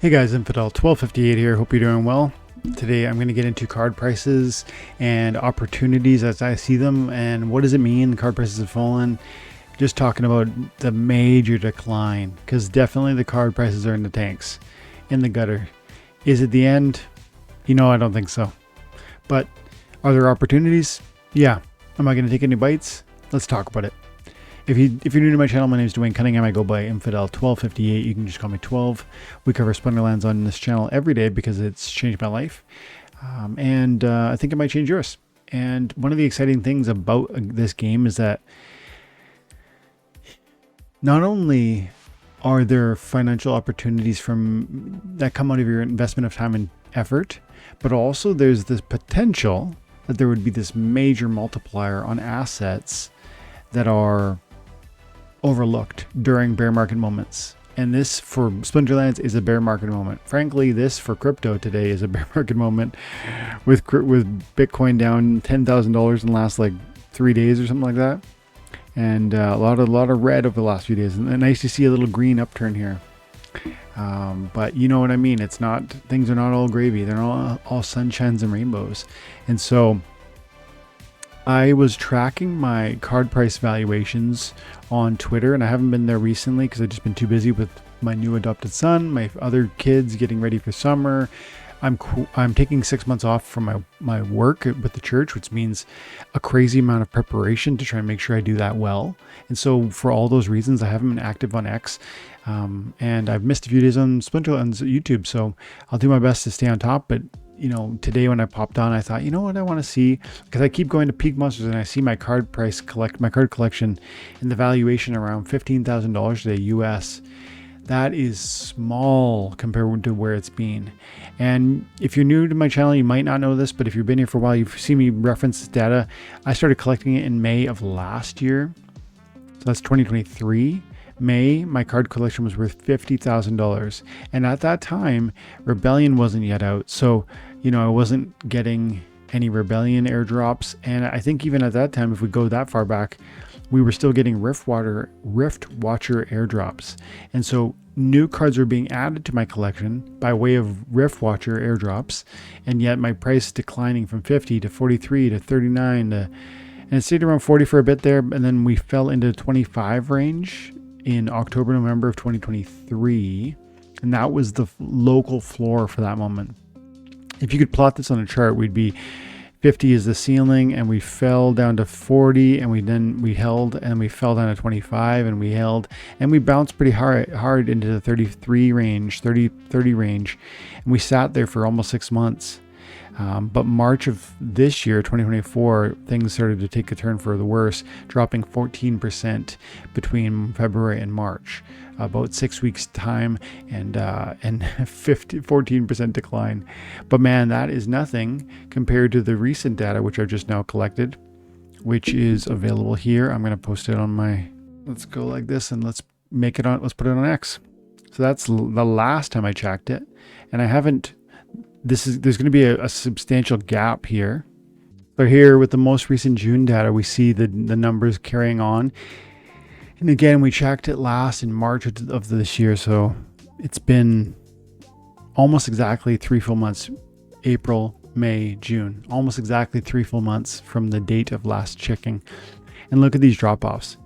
Hey guys, Infidel 1258 here. Hope you're doing well. Today I'm going to get into card prices and opportunities as I see them, and what does it mean card prices have fallen. Just talking about the major decline, because definitely the card prices are in the tanks, in the gutter. Is it the end? I don't think so. But are there opportunities? Yeah. Am I going to take any bites? Let's talk about it. If you're new to my channel, my name is Dwayne Cunningham. I go by Infidel 1258. You can just call me 12. We cover Splinterlands on this channel every day because it's changed my life. And I think it might change yours. And one of the exciting things about this game is that not only are there financial opportunities that come out of your investment of time and effort, but also there's this potential that there would be this major multiplier on assets that are overlooked during bear market moments. And this for Splinterlands is a bear market moment. Frankly, this for crypto today is a bear market moment, with Bitcoin down $10,000 in the last like 3 days or something like that, and a lot of red over the last few days. And nice to see a little green upturn here. But you know what I mean. Things are not all gravy. They're not all sunshines and rainbows. And so I was tracking my card price valuations on Twitter, and I haven't been there recently because I've just been too busy with my new adopted son, my other kids getting ready for summer. I'm taking 6 months off from my work with the church, which means a crazy amount of preparation to try and make sure I do that well. And so for all those reasons, I haven't been active on X, and I've missed a few days on Splinterlands YouTube. So I'll do my best to stay on top. But today when I popped on, I thought, what I want to see, because I keep going to Peak Monsters and I see my card collection and the valuation around $15,000 today US. That is small compared to where it's been. And if you're new to my channel, you might not know this, but if you've been here for a while, you've seen me reference this data. I started collecting it in May of last year. So that's 2023. May, my card collection was worth $50,000. And at that time, Rebellion wasn't yet out. So, I wasn't getting any Rebellion airdrops. And I think even at that time, if we go that far back, we were still getting Rift Watcher airdrops. And so new cards were being added to my collection by way of Rift Watcher airdrops. And yet my price declining from 50 to 43 to 39 and it stayed around 40 for a bit there. And then we fell into the 25 range in October, November of 2023. And that was the local floor for that moment. If you could plot this on a chart, we'd be 50 is the ceiling, and we fell down to 40, and we held, and we fell down to 25, and we held, and we bounced pretty hard into the 33 range, 30 range, and we sat there for almost 6 months. But March of this year, 2024, things started to take a turn for the worse, dropping 14% between February and March, about 6 weeks time, and 14% decline. But man, that is nothing compared to the recent data, which I've just now collected, which is available here. I'm going to post it on let's go like this, and let's put it on X. So that's the last time I checked it, and I haven't. There's going to be a substantial gap here. So here with the most recent June data, we see the numbers carrying on. And again, we checked it last in March of this year. So it's been almost exactly 3 full months, April, May, June, almost exactly 3 full months from the date of last checking. And look at these drop-offs.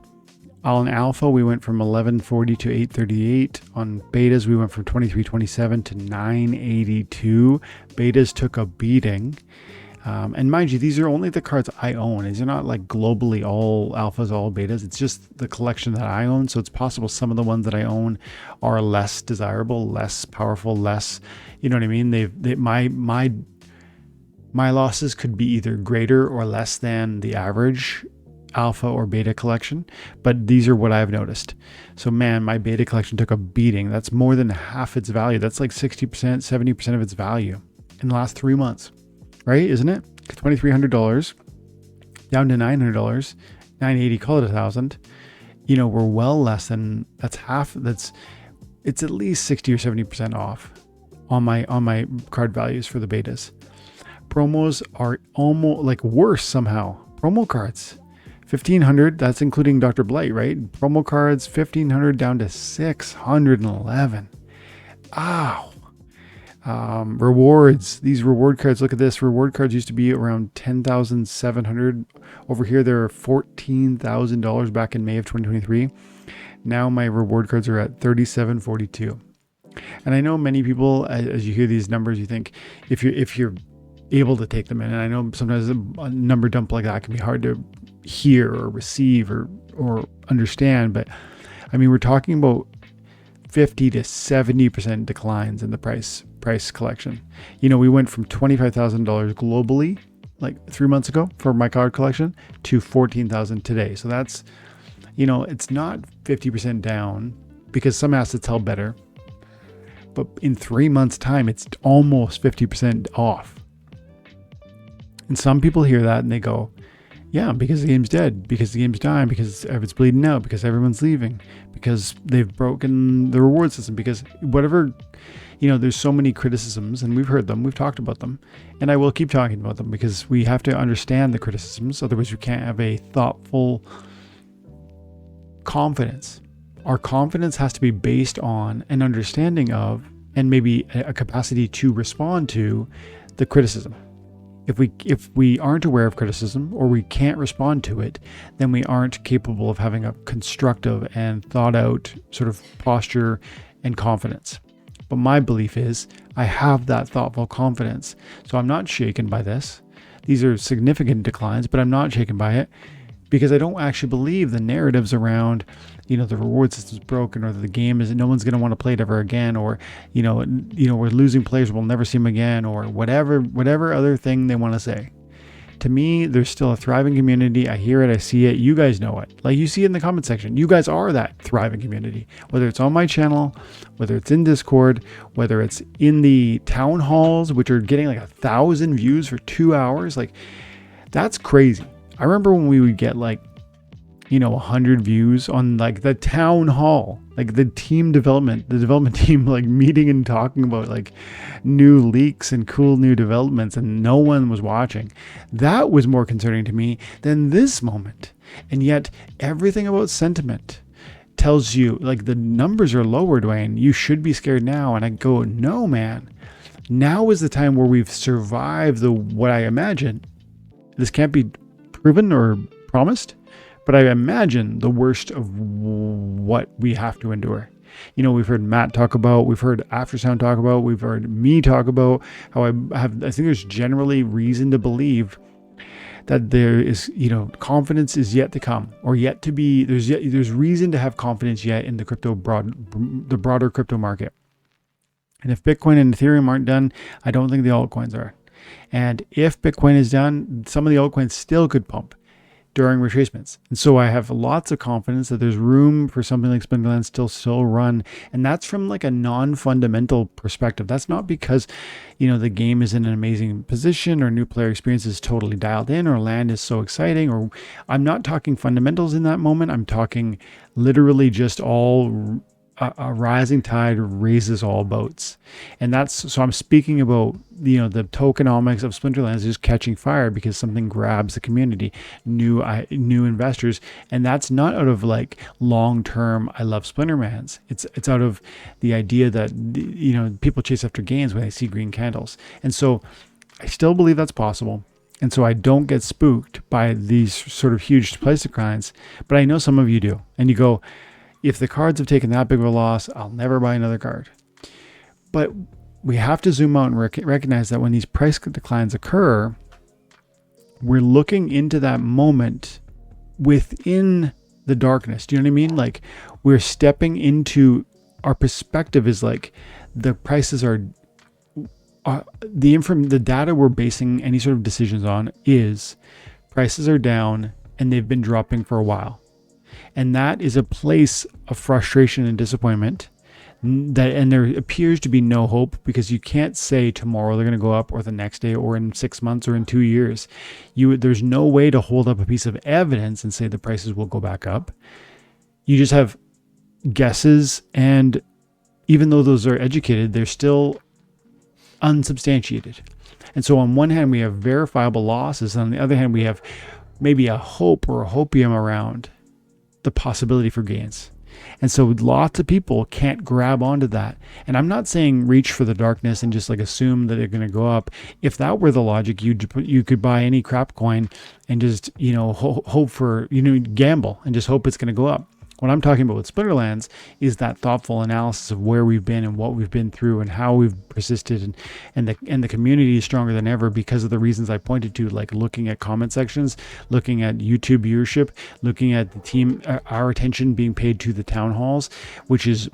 On alpha, we went from 1140 to 838. On betas, we went from 2327 to 982. Betas took a beating. And mind you, these are only the cards I own. These are not like globally all alphas, all betas. It's just the collection that I own. So it's possible some of the ones that I own are less desirable, less powerful, less, you know what I mean? My losses could be either greater or less than the average alpha or beta collection, but these are what I've noticed. So man, my beta collection took a beating. That's more than half its value. That's like 60%, 70% of its value in the last 3 months, right? Isn't it? $2,300 down to $900, $980, call it $1,000. We're well less than, that's half. It's at least 60 or 70% off on my card values for the betas. Promos are almost like worse somehow. Promo cards, 1,500, that's including Dr. Blight, right? Promo cards, 1,500 down to 611. Ow. Rewards, these reward cards, look at this. Reward cards used to be around 10,700. Over here, they're $14,000 back in May of 2023. Now my reward cards are at 3742. And I know many people, as you hear these numbers, you think if you're able to take them in, and I know sometimes a number dump like that can be hard to hear or receive or understand, but I mean, we're talking about 50 to 70% declines in the price collection. You know, we went from $25,000 globally like 3 months ago for my card collection to 14,000 today. So that's, you know, it's not 50% down because some assets held better, but in 3 months time, it's almost 50% off. And some people hear that and they go, yeah, because the game's dead, because the game's dying, because it's bleeding out, because everyone's leaving, because they've broken the reward system, because whatever, you know, there's so many criticisms and we've heard them, we've talked about them, and I will keep talking about them because we have to understand the criticisms. Otherwise we can't have a thoughtful confidence. Our confidence has to be based on an understanding of, and maybe a capacity to respond to the criticism. If we aren't aware of criticism or we can't respond to it, then we aren't capable of having a constructive and thought out sort of posture and confidence. But my belief is I have that thoughtful confidence. So I'm not shaken by this. These are significant declines, but I'm not shaken by it because I don't actually believe the narratives around, you know, the reward system's broken, or the game is, no one's going to want to play it ever again, or, you know, we're losing players, we'll never see them again, or whatever other thing they want to say. To me, there's still a thriving community. I hear it, I see it. You guys know it. Like, you see it in the comment section. You guys are that thriving community, whether it's on my channel, whether it's in Discord, whether it's in the town halls, which are getting like 1,000 views for 2 hours. Like, that's crazy. I remember when we would get like, you know, 100 views on like the town hall, like the development team, like meeting and talking about like new leaks and cool new developments, and no one was watching. That was more concerning to me than this moment. And yet everything about sentiment tells you like the numbers are lower, Dwayne, you should be scared now. And I go, no, man, now is the time where we've survived what I imagine. This can't be proven or promised, but I imagine the worst of what we have to endure. You know, we've heard Matt talk about, we've heard Aftersound talk about, we've heard me talk about how I think there's generally reason to believe that there is, you know, confidence is yet to come, or yet to be, there's reason to have confidence yet in the broader crypto market. And if Bitcoin and Ethereum aren't done, I don't think the altcoins are. And if Bitcoin is done, some of the altcoins still could pump during retracements. And so I have lots of confidence that there's room for something like Splinterlands to still run. And that's from like a non-fundamental perspective. That's not because, you know, the game is in an amazing position, or new player experience is totally dialed in, or land is so exciting, or I'm not talking fundamentals in that moment. I'm talking literally just all a rising tide raises all boats. And that's, so I'm speaking about, you know, the tokenomics of Splinterlands just catching fire because something grabs the community, new investors. And that's not out of like long-term, I love Splinterlands. It's out of the idea that, you know, people chase after gains when they see green candles. And so I still believe that's possible. And so I don't get spooked by these sort of huge price declines, but I know some of you do. And you go, if the cards have taken that big of a loss, I'll never buy another card. But we have to zoom out and recognize that when these price declines occur, we're looking into that moment within the darkness. Do you know what I mean? Like, we're stepping into, our perspective is like the prices are, the data we're basing any sort of decisions on is prices are down and they've been dropping for a while. And that is a place of frustration and disappointment, and there appears to be no hope, because you can't say tomorrow they're going to go up, or the next day, or in 6 months, or in 2 years. There's no way to hold up a piece of evidence and say the prices will go back up. You just have guesses, and even though those are educated, they're still unsubstantiated. And so on one hand, we have verifiable losses, and on the other hand, we have maybe a hope or a hopium around the possibility for gains. And so lots of people can't grab onto that. And I'm not saying reach for the darkness and just like assume that they're going to go up. If that were the logic, you could buy any crap coin and just, you know, hope for, you know, gamble and just hope it's going to go up. What I'm talking about with Splinterlands is that thoughtful analysis of where we've been and what we've been through and how we've persisted, and the community is stronger than ever because of the reasons I pointed to, like looking at comment sections, looking at YouTube viewership, looking at the team, our attention being paid to the town halls, which is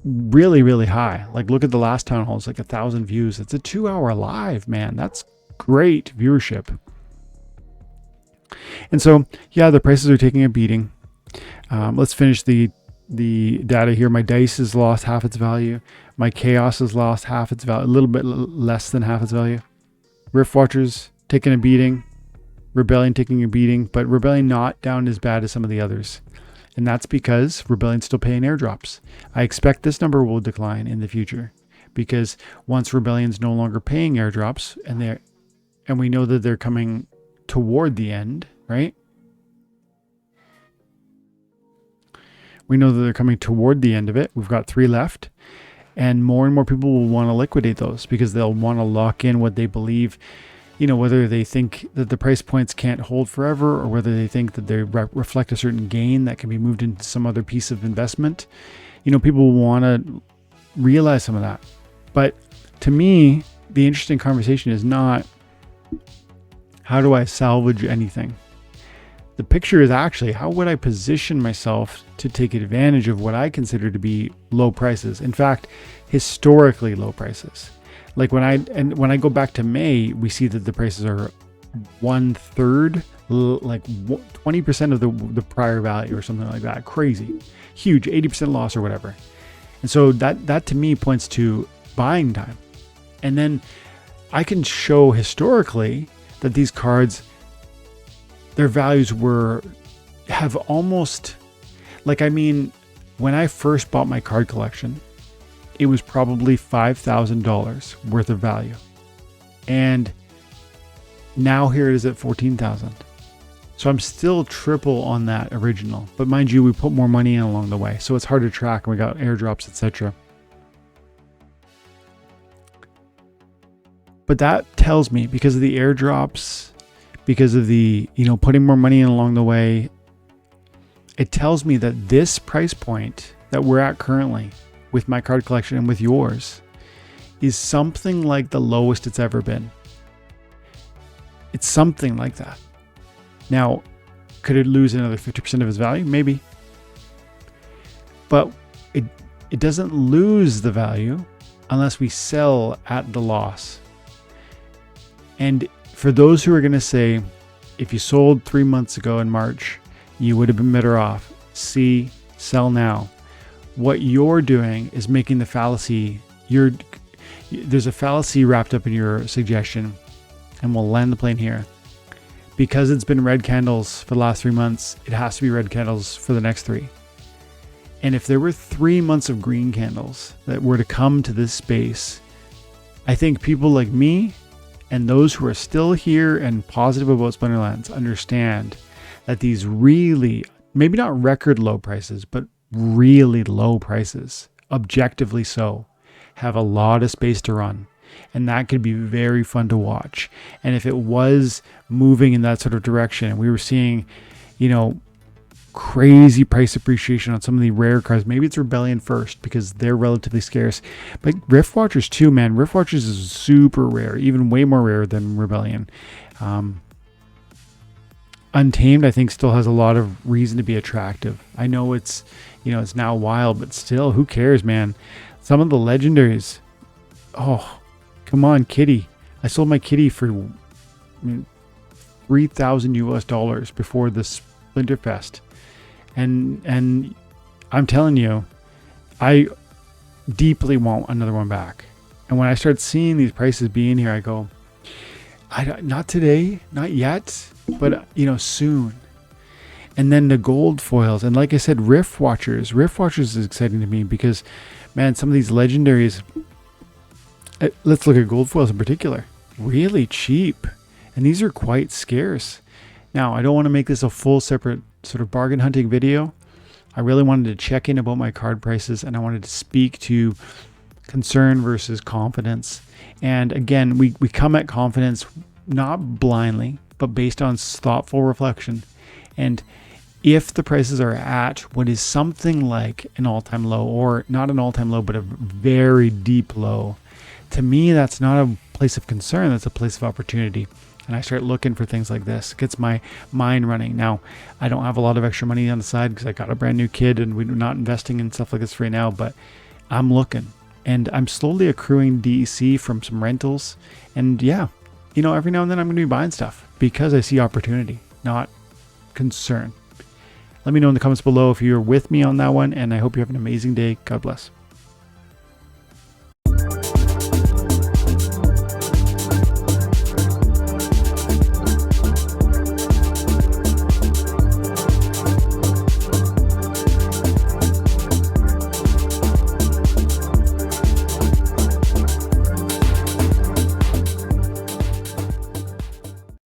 really, really high. Like look at the last town hall, it's like 1,000 views. It's a 2-hour live, man. That's great viewership. And so, yeah, the prices are taking a beating. Let's finish the data here. My dice has lost half its value. My chaos has lost half its value, a little bit less than half its value. Rift Watchers taking a beating. Rebellion taking a beating, but Rebellion not down as bad as some of the others. And that's because Rebellion's still paying airdrops. I expect this number will decline in the future because once Rebellion's no longer paying airdrops and we know that they're coming toward the end, right? We know that they're coming toward the end of it. We've got 3 left, and more people will want to liquidate those because they'll want to lock in what they believe, you know, whether they think that the price points can't hold forever or whether they think that they reflect a certain gain that can be moved into some other piece of investment. You know, people will want to realize some of that. But to me, the interesting conversation is not how do I salvage anything? The picture is actually how would I position myself to take advantage of what I consider to be low prices. In fact, historically low prices. Like when I go back to May, we see that the prices are 1/3, like 20% of the prior value or something like that. Crazy, huge, 80% loss or whatever. And so that to me points to buying time. And then I can show historically that these cards, their values have almost, like, I mean, when I first bought my card collection, it was probably $5,000 worth of value. And now here it is at $14,000. So I'm still triple on that original. But mind you, we put more money in along the way. So it's hard to track, and we got airdrops, etc. But that tells me, because of the airdrops, because of the, you know, putting more money in along the way, it tells me that this price point that we're at currently with my card collection and with yours is something like the lowest it's ever been. It's something like that. Now, could it lose another 50% of its value? Maybe. But it doesn't lose the value unless we sell at the loss. And for those who are going to say, if you sold 3 months ago in March, you would have been better off. Sell now. What you're doing is making the fallacy. There's a fallacy wrapped up in your suggestion, and we'll land the plane here. Because it's been red candles for the last 3 months, it has to be red candles for the next 3. And if there were 3 months of green candles that were to come to this space, I think people like me and those who are still here and positive about Splinterlands understand that these really, maybe not record low prices, but really low prices, objectively so, have a lot of space to run. And that could be very fun to watch. And if it was moving in that sort of direction, and we were seeing, you know, crazy price appreciation on some of the rare cards, maybe it's Rebellion first because they're relatively scarce, but Rift Watchers too, man. Rift Watchers is super rare, even way more rare than Rebellion. Untamed, I think, still has a lot of reason to be attractive. I know it's, you know, it's now wild, but still, who cares, man? Some of the legendaries, oh, come on, kitty. I sold my kitty for $3,000 before the Splinterfest. And I'm telling you, I deeply want another one back. And when I start seeing these prices being here, I go, not today, not yet, but, you know, soon. And then the gold foils. And like I said, Rift Watchers is exciting to me because, man, some of these legendaries, let's look at gold foils in particular, really cheap. And these are quite scarce. Now, I don't want to make this a full separate sort of bargain hunting video. I really wanted to check in about my card prices, and I wanted to speak to concern versus confidence. And again, we come at confidence not blindly, but based on thoughtful reflection. And if the prices are at what is something like an all-time low, or not an all-time low, but a very deep low, to me, that's not a place of concern. That's a place of opportunity. And I start looking for things like this. It gets my mind running. Now, I don't have a lot of extra money on the side because I got a brand new kid and we're not investing in stuff like this right now, but I'm looking. And I'm slowly accruing DEC from some rentals. And yeah, you know, every now and then I'm going to be buying stuff because I see opportunity, not concern. Let me know in the comments below if you're with me on that one, and I hope you have an amazing day. God bless.